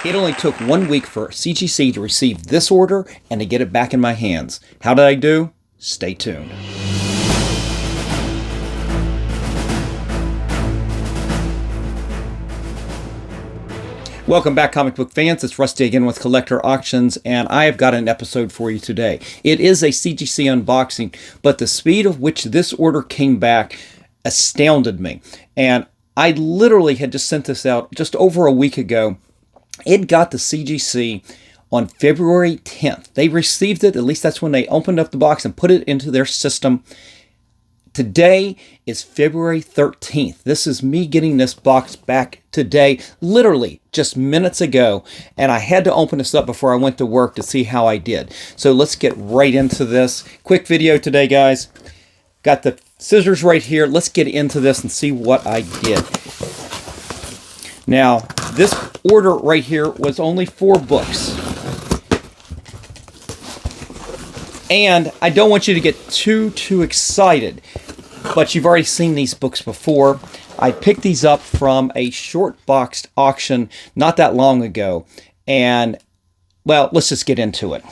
It only took 1 week for CGC to receive this order and to get it back in my hands. How did I do? Stay tuned. Welcome back, comic book fans. It's Rusty again with Collector Auctions, and I have got an episode for you today. It is a CGC unboxing, but the speed of which this order came back astounded me. And I literally had just sent this out just over a week ago. It got to CGC on February 10th. They received it, at least that's when they opened up the box and put it into their system. Today is February 13th. This is me getting this box back today, literally just minutes ago, and I had to open this up before I went to work to see how I did. So let's get right into this. Quick video today, guys. Got the scissors right here. Let's get into this and see what I did. Now, this order right here was only 4 books. And I don't want you to get too excited, but you've already seen these books before. I picked these up from a short boxed auction not that long ago. And, well, let's just get into it.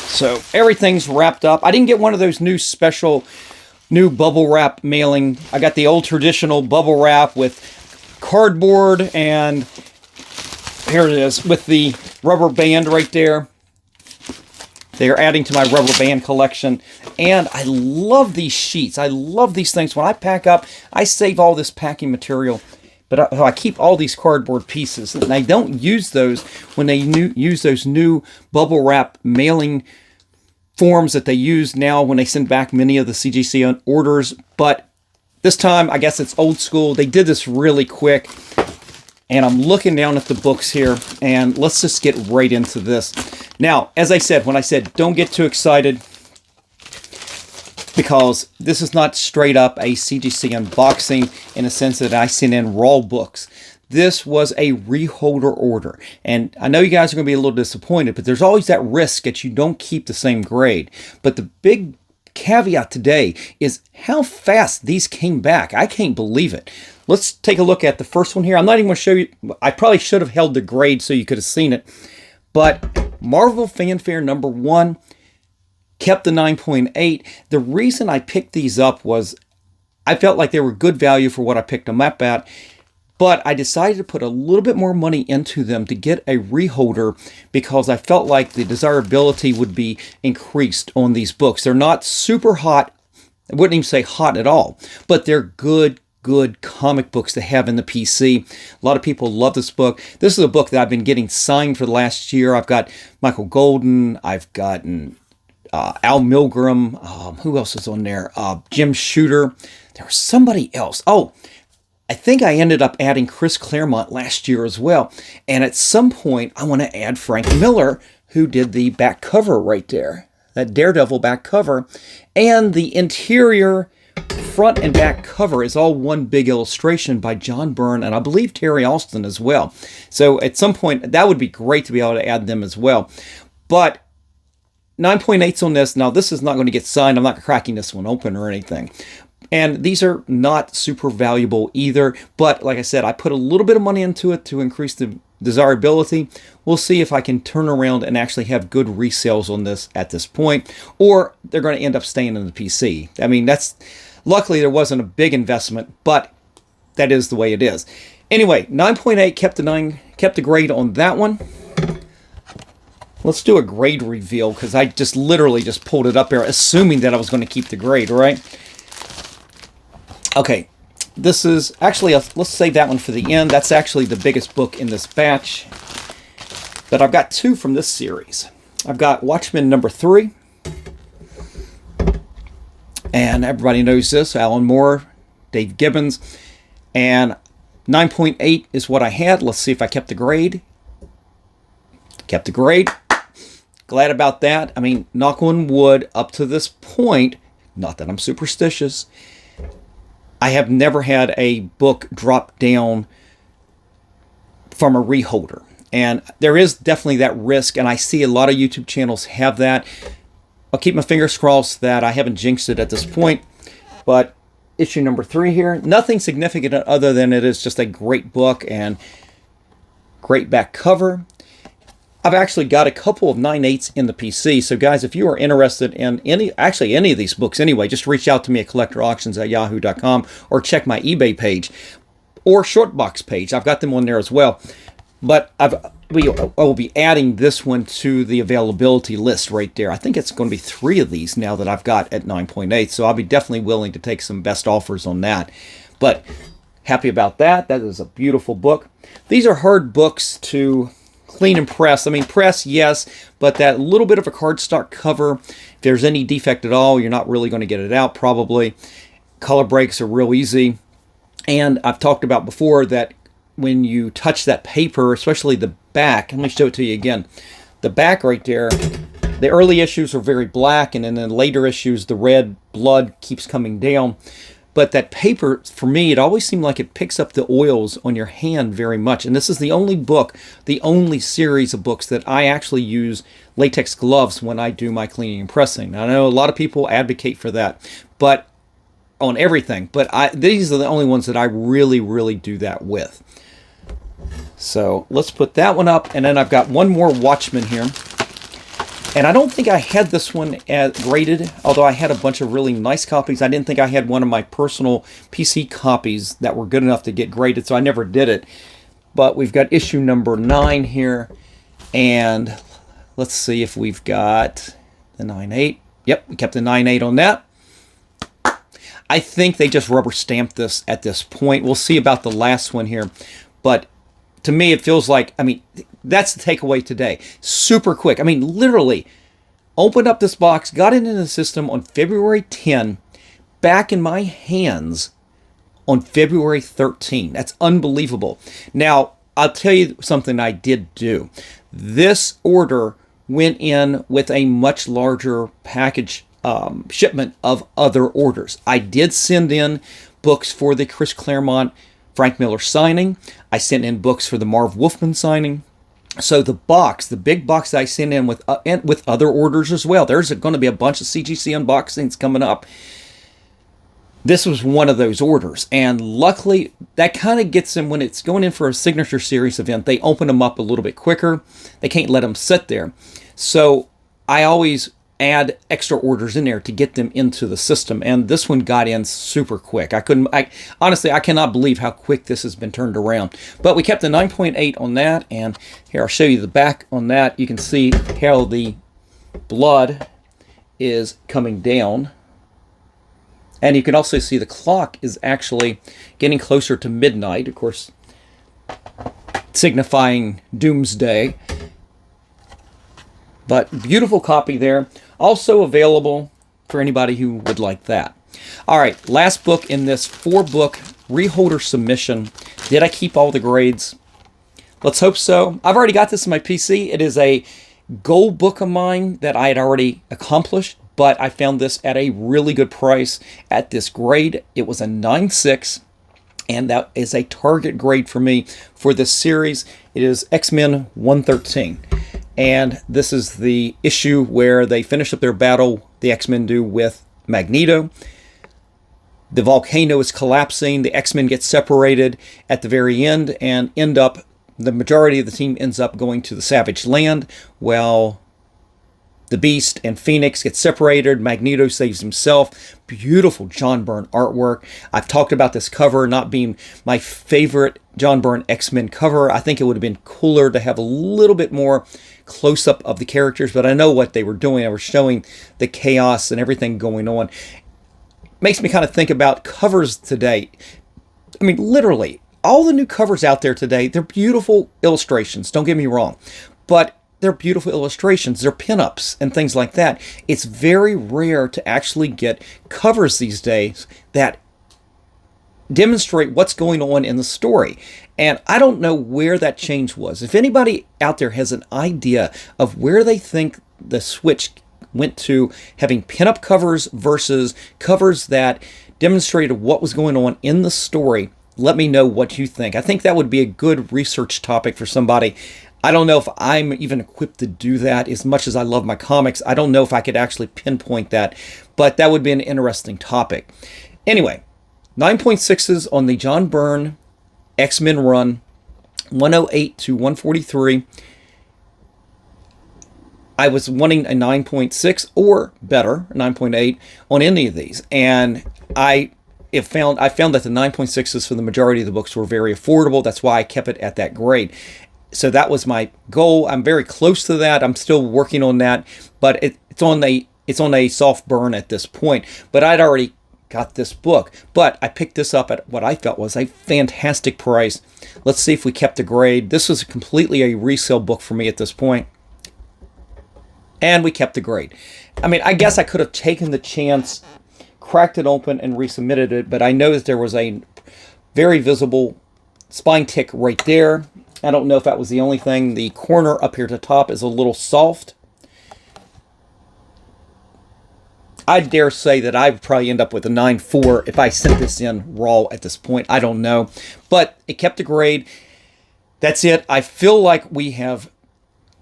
So everything's wrapped up. I didn't get one of those new bubble wrap mailing. I got the old traditional bubble wrap with cardboard, and here it is with the rubber band right there. They are adding to my rubber band collection, and I love these sheets. I love these things. When I pack up, I save all this packing material, but I keep all these cardboard pieces, and I don't use those when they use those new bubble wrap mailing forms that they use now when they send back many of the CGC orders. But this time, I guess it's old school. They did this really quick. And I'm looking down at the books here, and let's just get right into this. Now, as I said, when I said don't get too excited, because this is not straight up a CGC unboxing in a sense that I sent in raw books. This was a reholder order. And I know you guys are going to be a little disappointed, but there's always that risk that you don't keep the same grade. But the big caveat today is how fast these came back. I can't believe it. Let's take a look at the first one here. I'm not even going to show you. I probably should have held the grade so you could have seen it. But Marvel Fanfare #1 kept the 9.8. The reason I picked these up was I felt like they were good value for what I picked them up at. But I decided to put a little bit more money into them to get a reholder because I felt like the desirability would be increased on these books. They're not super hot. I wouldn't even say hot at all, but they're good comic books to have in the PC. A lot of people love this book. This is a book that I've been getting signed for the last year. I've got Michael Golden. I've gotten Al Milgrom. Who else is on there? Jim Shooter. There was somebody else. Oh, I think I ended up adding Chris Claremont last year as well. And at some point, I want to add Frank Miller, who did the back cover right there. That Daredevil back cover. And the interior front and back cover is all one big illustration by John Byrne and I believe Terry Alston as well. So at some point, that would be great to be able to add them as well. But 9.8s on this. Now, this is not going to get signed. I'm not cracking this one open or anything. And these are not super valuable either. But like I said, I put a little bit of money into it to increase the desirability. We'll see if I can turn around and actually have good resales on this at this point. Or they're going to end up staying in the PC. I mean, luckily there wasn't a big investment, but that is the way it is. Anyway, 9.8 kept the grade on that one. Let's do a grade reveal because I just literally just pulled it up there assuming that I was going to keep the grade, right? Okay, this is actually, let's save that one for the end. That's actually the biggest book in this batch. But I've got 2 from this series. I've got Watchmen #3. And everybody knows this, Alan Moore, Dave Gibbons. And 9.8 is what I had. Let's see if I kept the grade. Kept the grade. Glad about that. I mean, knock on wood, up to this point, not that I'm superstitious, I have never had a book drop down from a reholder. And there is definitely that risk, and I see a lot of YouTube channels have that. I'll keep my fingers crossed that I haven't jinxed it at this point, but issue number 3 here. Nothing significant other than it is just a great book and great back cover. I've actually got a couple of 9/8 in the PC. So guys, if you are interested in any of these books anyway, just reach out to me at collectorauctions@yahoo.com or check my eBay page or Shortbox page. I've got them on there as well. But I will be adding this one to the availability list right there. I think it's going to be 3 of these now that I've got at 9.8. So I'll be definitely willing to take some best offers on that. But happy about that. That is a beautiful book. These are hard books to clean and press. I mean, press, yes, but that little bit of a cardstock cover, if there's any defect at all, you're not really going to get it out probably. Color breaks are real easy. And I've talked about before that when you touch that paper, especially the back, let me show it to you again. The back right there, the early issues are very black, and then in the later issues, the red blood keeps coming down. But that paper, for me, it always seemed like it picks up the oils on your hand very much. And this is the only book, the only series of books that I actually use latex gloves when I do my cleaning and pressing. Now, I know a lot of people advocate for that, but on everything. But these are the only ones that I really, really do that with. So let's put that one up. And then I've got one more Watchmen here. And I don't think I had this one graded, although I had a bunch of really nice copies. I didn't think I had one of my personal PC copies that were good enough to get graded, so I never did it. But we've got issue number 9 here. And let's see if we've got the 9/8. Yep, we kept the 9/8 on that. I think they just rubber stamped this at this point. We'll see about the last one here. But to me, it feels like, I mean, that's the takeaway today. Super quick. I mean, literally, opened up this box, got it into the system on February 10, back in my hands on February 13. That's unbelievable. Now, I'll tell you something I did do. This order went in with a much larger package shipment of other orders. I did send in books for the Chris Claremont Frank Miller signing. I sent in books for the Marv Wolfman signing. So the box, the big box that I sent in with other orders as well. There's going to be a bunch of CGC unboxings coming up. This was one of those orders. And luckily, that kind of gets them, when it's going in for a signature series event, they open them up a little bit quicker. They can't let them sit there. So I always add extra orders in there to get them into the system, and this one got in super quick. Honestly, I cannot believe how quick this has been turned around. But we kept the 9.8 on that, and here I'll show you the back on that. You can see how the blood is coming down, and you can also see the clock is actually getting closer to midnight, of course, signifying doomsday. But beautiful copy there. Also available for anybody who would like that. All right, last book in this 4-book reholder submission. Did I keep all the grades? Let's hope so. I've already got this in my PC. It is a goal book of mine that I had already accomplished, but I found this at a really good price at this grade. It was a 9.6, and that is a target grade for me for this series. It is X-Men 113. And this is the issue where they finish up their battle, the X-Men do, with Magneto. The volcano is collapsing. The X-Men get separated at the very end and the majority of the team ends up going to the Savage Land, while the Beast and Phoenix get separated. Magneto saves himself. Beautiful John Byrne artwork. I've talked about this cover not being my favorite John Byrne X-Men cover. I think it would have been cooler to have a little bit more close-up of the characters, but I know what they were doing. They were showing the chaos and everything going on. Makes me kind of think about covers today. I mean, literally, all the new covers out there today, they're beautiful illustrations, don't get me wrong, but they're beautiful illustrations. They're pinups and things like that. It's very rare to actually get covers these days that demonstrate what's going on in the story. And I don't know where that change was. If anybody out there has an idea of where they think the switch went to having pinup covers versus covers that demonstrated what was going on in the story, let me know what you think. I think that would be a good research topic for somebody. I don't know if I'm even equipped to do that. As much as I love my comics, I don't know if I could actually pinpoint that, but that would be an interesting topic. Anyway, 9.6s on the John Byrne X-Men run, 108 to 143. I was wanting a 9.6 or better, 9.8 on any of these, and I found that the 9.6s for the majority of the books were very affordable. That's why I kept it at that grade. So that was my goal. I'm very close to that. I'm still working on that, but it's on a soft burn at this point. But I'd already got this book, but I picked this up at what I felt was a fantastic price. Let's see if we kept the grade. This was completely a resale book for me at this point. And we kept the grade. I mean, I guess I could have taken the chance, cracked it open, and resubmitted it, but I noticed there was a very visible spine tick right there. I don't know if that was the only thing. The corner up here at the top is a little soft. I dare say that I would probably end up with a 9.4 if I sent this in raw at this point. I don't know. But it kept the grade. That's it. I feel like we have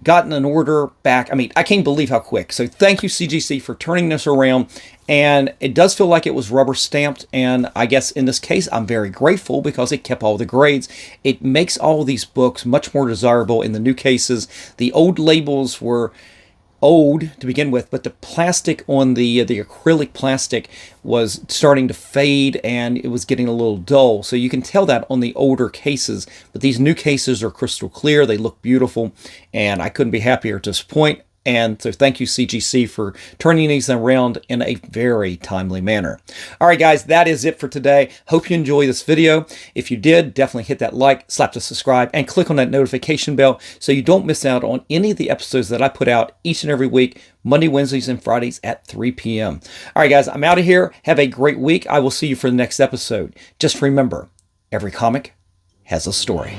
gotten an order back. I mean, I can't believe how quick. So thank you, CGC, for turning this around. And it does feel like it was rubber stamped. And I guess in this case, I'm very grateful because it kept all the grades. It makes all of these books much more desirable in the new cases. The old labels were old to begin with, but the plastic on the acrylic plastic was starting to fade and it was getting a little dull. So you can tell that on the older cases, but these new cases are crystal clear. They look beautiful and I couldn't be happier at this point. And so thank you, CGC, for turning these around in a very timely manner. All right, guys, that is it for today. Hope you enjoy this video. If you did, definitely hit that like, slap the subscribe, and click on that notification bell so you don't miss out on any of the episodes that I put out each and every week, Monday, Wednesdays, and Fridays at 3 p.m. All right, guys, I'm out of here. Have a great week. I will see you for the next episode. Just remember, every comic has a story.